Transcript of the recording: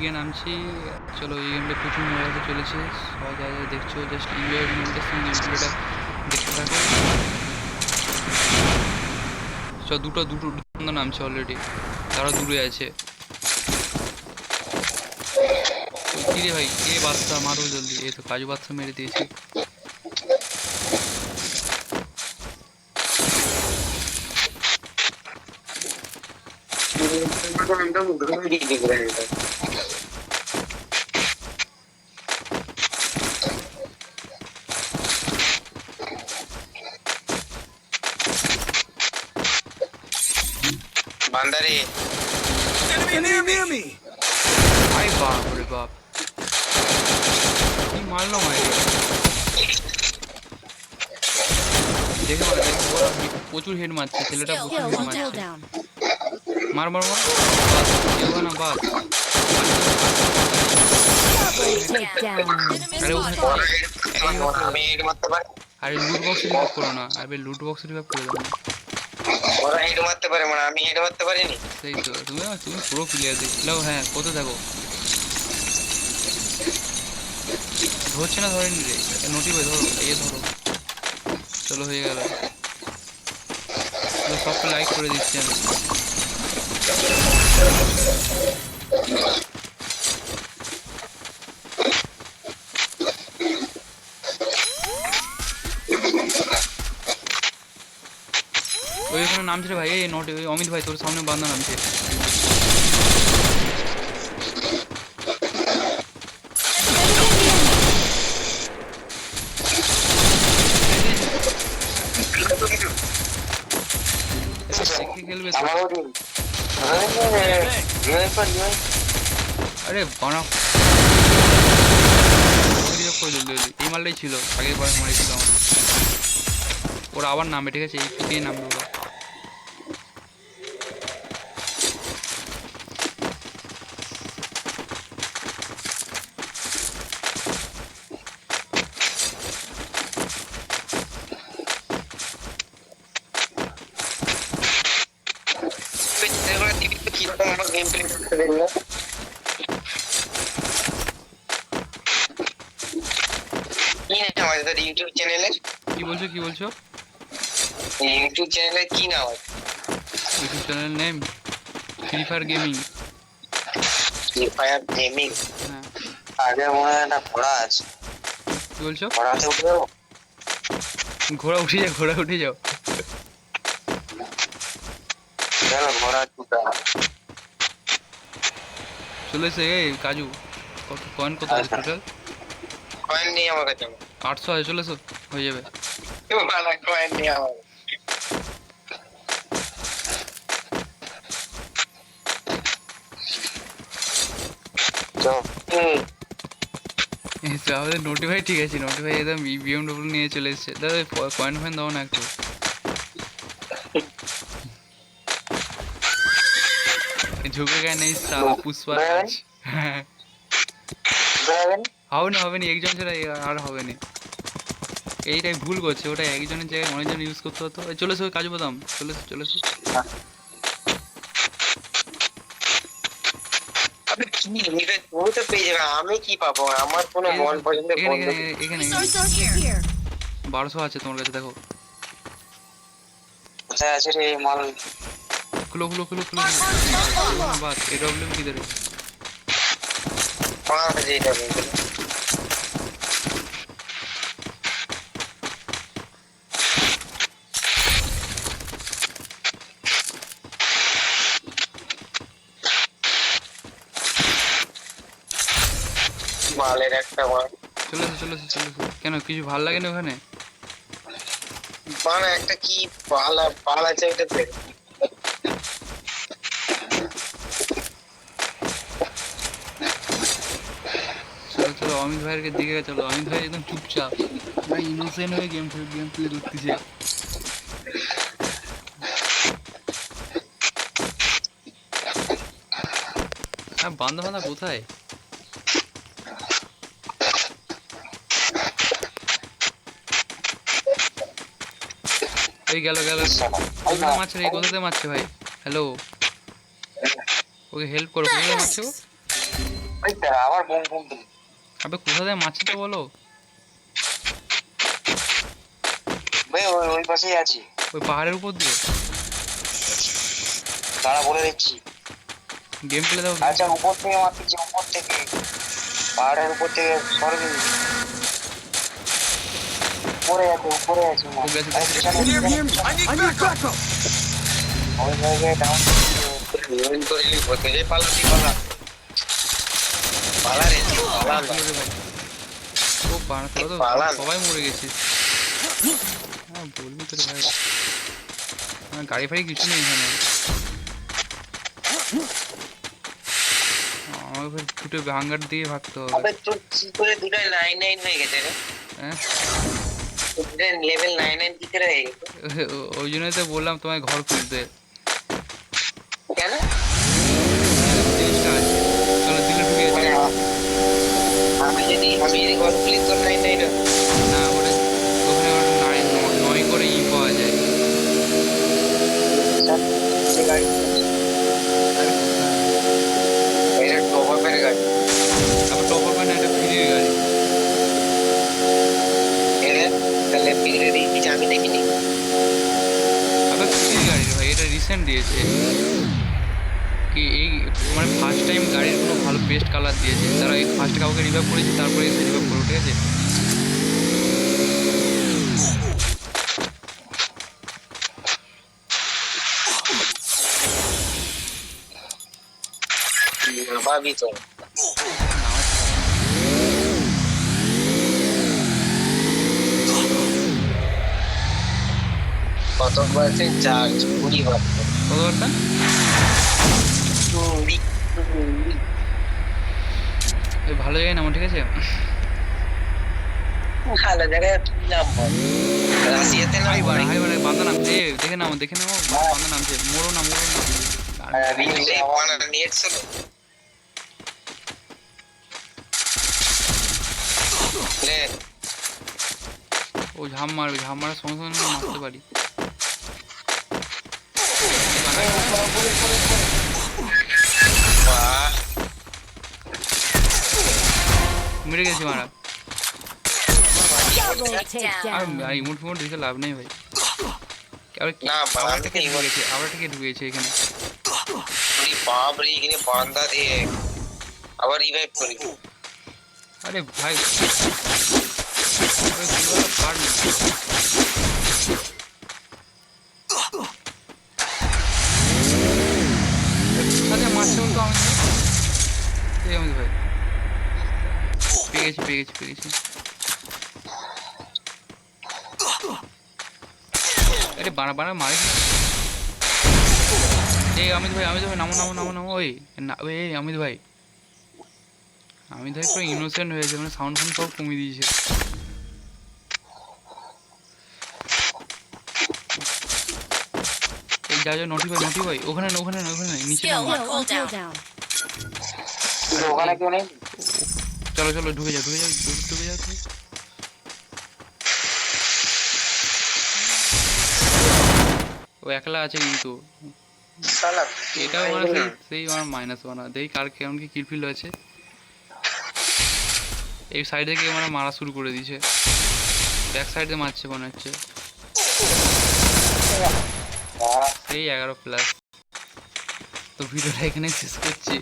গিয়ে নামছি। চলো এই গেমটা প্রচুর মজা হতে চলেছে। সবাই যা যা দেখছো জাস্ট এনজয়মেন্টের সঙ্গে গেমপ্লেটা দেখতে থাকো। দুটো দুটো দুটো নামছে অলরেডি, তারা দূরে আছে। কি রে ভাই, কে বাচ্চা মারো জলদি। এই তো কাজু বাচ্চা মেরে দিয়েছি। বান্দারে আরে বাপ রে বাপ, কি মারলো মারি। দেখে মারে, দেখে ওরা প্রচুর হেড মারছে, ছেলেটা প্রচুর হেড Kill মারছে। down. মার মার মার, বাস কেউ না বাস। Double takedown. আরে ওখানে আমি হেড মারতে পারি, আরে লুট বক্স রিভাইভ করো না, আরে লুট বক্স রিভাইভ করে দাও না। ওরা হেড মারতে পারে মানে আমি হেড মারতে পারিনি। সেই তো, তুমি তুমি পুরো প্লেয়ার দেখছিলাম। হ্যাঁ কোথা থাকো, ধরছে না, ধরেনি রে। নোটি ভাই ধরো, এই ধরো। চলো হয়ে গেল, সবকে লাইক করে দিচ্ছি আমি। ওই ওখানে নামছে রে ভাই, এই নোট, ওই অমিত ভাই তোর সামনে বান্দা নামছে। দেখে খেলবে তো। আরে বানা করে জলদি জলদি, এই মালটাই ছিল আগের বার মারিছিল আমার। ওরা আবার নামবে, ঠিক আছে, একটু দিয়ে নামবে ওরা। ইউটিউব চ্যানেলে কি বলছো, কি বলছো? ইউটিউব চ্যানেলে কি নাম আছে? YouTube channel name free fire gaming. Free fire gaming. হ্যাঁ, আগে মনে হয় একটা ঘোড়া আছে, কি বলছো? ঘোড়াতে উঠে যাবো। ঘোড়া উঠে যাও, ঘোড়া উঠে যাও। চলো ঘোড়া ছুটা। চলে এসে এই কাজু, কত কয়েন কত আছে টোটাল? কয়েন নেই আমার কাছে। 800 আছে, চলে এসো, হয়ে যাবে। কয়েন নেই আমার। আমাদের নোটিফাই ঠিক আছে, নোটিফাই একদম বিএমডব্লিউ নিয়ে চলে এসছে। দাদা কয়েন ফয়েন দাও না একটু। ঝুঁকে গেছে নেই সালা পুষ্পা রাজ। হ্যাঁ হবে না, হবে না, একজন ছাড়া আর হবে না। এইটাই ভুল করছে, ওটা একজনের জায়গায় অনেকজন ইউজ করতে হতো। চলে এসো কাজু বাদাম, চলে এসো চলে এসো। আমি কি পাবো? আমার কোনো মন পছন্দের এখানে বন্ধু এখানে এখানে Resources here. 1200 আছে তোমার কাছে, দেখো। কোথায় আছে রে মাল? খুলো খুলো খুলো খুলো বাস। এডব্লিউ কি দেবে? আমার কাছে এটা নেই। মালের একটা মাল চলে এসো চলে এসো চলে এসো। কেন কিছু ভাল লাগে না ওখানে? মানে একটা কি পালা পাল আছে ওইটাতে। চলো চলো অমিত ভাইয়ের দিকে চলো। অমিত ভাই একদম চুপচাপ, ভাই ইনোসেন্ট হয়ে গেম প্লে করতেছে। হ্যাঁ, বান্দা বান্দা কোথায়? ওই গেল গেল। কোথাতে মারছে রে, কোথাতে মারছে ভাই? হ্যালো, ওকে হেল্প করো, কোথাতে মারছে ও? ওই তারা আবার বোম বোম দিল। আবে কোথা থেকে মারছে তো বলো। ভাই ওই ওই পাশেই আছি, ওই পাহাড়ের উপর দিয়ে তারা বলে দিচ্ছি। গেম প্লে দাও। আচ্ছা উপর থেকে মারতেছি, উপর থেকে পাহাড়ের উপর থেকে সরবি। উপরে আছে, উপরে আছে ও গেছে, আরে গেছে। পিছনে, পিছনে। ওই জায়গায় ডাউন করে নিলি বলতে যে পালাতি পালা পালা রে পালা না। রে ভাই ও বানা তো পালান। সবাই মরে গেছে। হ্যাঁ বলবি তো রে ভাই, আমার গাড়ি ফাড়ি কিছু নেই এখানে। আমাকে ফের ছুটে ভাঙ্গার দিয়ে ভাগতে হবে। আবে তোর কি করে দুটাই 99 হয়ে গেছে রে? হ্যাঁ দুটাই লেভেল 99 কি করে হয়ে গেছে? ওই জন্যই তো বললাম তোমায় ঘর খুলতে। কেন? জিনিসটা আছে চলো দিলে ঢুকে মানে গেছে। আমি যদি ঘর খুলি তোর 99 হবে? না ওটা ওখানে ওটা নয় করে পাওয়া যায়। সে গাড়ি এটা টপ আপের গাড়ি। তারপর টপ আপ না, এটা ফ্রির গাড়ি। তাহলে ফিরে দিয়েছি আমি দেখিনি। আবার ফ্রির গাড়ি রে ভাই, এটা রিসেন্ট দিয়েছে। কি এই মানে ফার্স্ট টাইম গাড়ির কোনো ভালো বেস্ট কালার দিয়েছে। তারা এই ফার্স্ট কাউকে রিভাইভ করেছে, তারপরে এসে রিভাইভ করো, ঠিক আছে? ভাবি তো কত পার্সেন্ট চার্জ? 20%। কতবারটা? এই ভালো জায়গায় নামো, ঠিক আছে? ভালো জায়গায় নাম রাশিয়াতে নাম হাই বাড়া বান্দা নামছে। দেখে নামো, দেখে নামো, বান্দা নামছে। মোড়ো না, মোড়ো না। নেট ছিল। ও ঝাম মারবে, ঝাম মারার সঙ্গে সঙ্গে মারতে পারি। বাহ মেরে গেছি মারা। Double আর takedown. ইমোট ফিমোট দেখে লাভ নেই ভাই। আবার না, আবার বাবা থেকে থেকে ঢুকেছে, আবার থেকে ঢুকেছে এখানে। বাপ রে, এখানে বান্দা দিয়ে আবার রিভাইভ করি। আরে ভাই আরে দুটো পার না। আরে মারছে বলতো আমি। এই আমি ভাই পেয়ে গেছি। আরে বানা বানা মারে কি? এই অমিত ভাই নামো ওই না এই অমিত ভাই পুরো ইনোসেন্ট হয়েছে, মানে সাউন্ড ফাউন্ড সব কমিয়ে দিয়েছে। এই যা নটি ভাই ওখানে নিচে নামো। Kill or cooldown. ওখানে কেউ নেই? চলো ঢুকে যাও তুমি। ও একলা আছে কিন্তু। শালা এটাও মানে সেই আমার -1 দেখি কার কেমন কি কিল ফিল আছে। এই সাইড থেকে মানে মারা শুরু করে দিয়েছে, ব্যাক সাইডে মারছে মনে হচ্ছে। এই 11+। তো ভিডিওটা এখানে শেষ করছি।